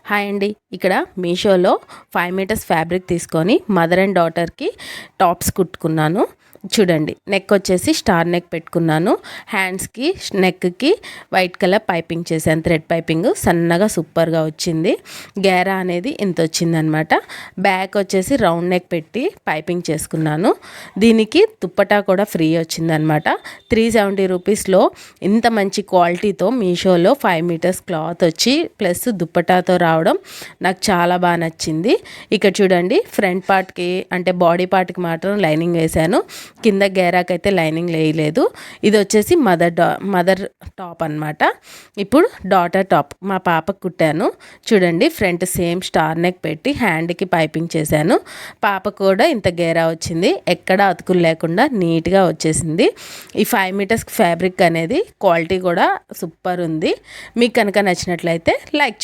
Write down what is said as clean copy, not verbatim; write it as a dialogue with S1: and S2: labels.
S1: Hi అండి. ఇక్కడ మీషోలో 5 మీటర్స్ ఫ్యాబ్రిక్ తీసుకొని మదర్ అండ్ డాటర్కి టాప్స్ కుట్టుకున్నాను. చూడండి, నెక్ వచ్చేసి స్టార్ నెక్ పెట్టుకున్నాను. హ్యాండ్స్కి నెక్కి వైట్ కలర్ పైపింగ్ చేశాను, థ్రెడ్ పైపింగ్ సన్నగా సూపర్గా వచ్చింది. గేరా అనేది ఇంత వచ్చిందనమాట. బ్యాక్ వచ్చేసి రౌండ్ నెక్ పెట్టి పైపింగ్ చేసుకున్నాను. దీనికి దుప్పటా కూడా ఫ్రీ వచ్చిందనమాట. 370 రూపీస్లో ఇంత మంచి క్వాలిటీతో మీషోలో 5 మీటర్స్ క్లాత్ వచ్చి ప్లస్ దుప్పటాతో రావడం నాకు చాలా బాగా నచ్చింది. ఇక్కడ చూడండి, ఫ్రంట్ పార్ట్కి అంటే బాడీ పార్ట్కి మాత్రం లైనింగ్ వేశాను, కింద గేరాకైతే లైనింగ్ వేయలేదు. ఇది వచ్చేసి మదర్ టాప్ అనమాట. ఇప్పుడు డాటర్ టాప్ మా పాపకు కుట్టాను. చూడండి, ఫ్రంట్ సేమ్ స్టార్ నెక్ పెట్టి హ్యాండ్కి పైపింగ్ చేశాను. పాప కూడా ఇంత గేరా వచ్చింది, ఎక్కడ అతుకులు లేకుండా నీట్గా వచ్చేసింది. ఈ 5 మీటర్స్ ఫ్యాబ్రిక్ అనేది క్వాలిటీ కూడా సూపర్ ఉంది. మీకు కనుక నచ్చినట్లయితే లైక్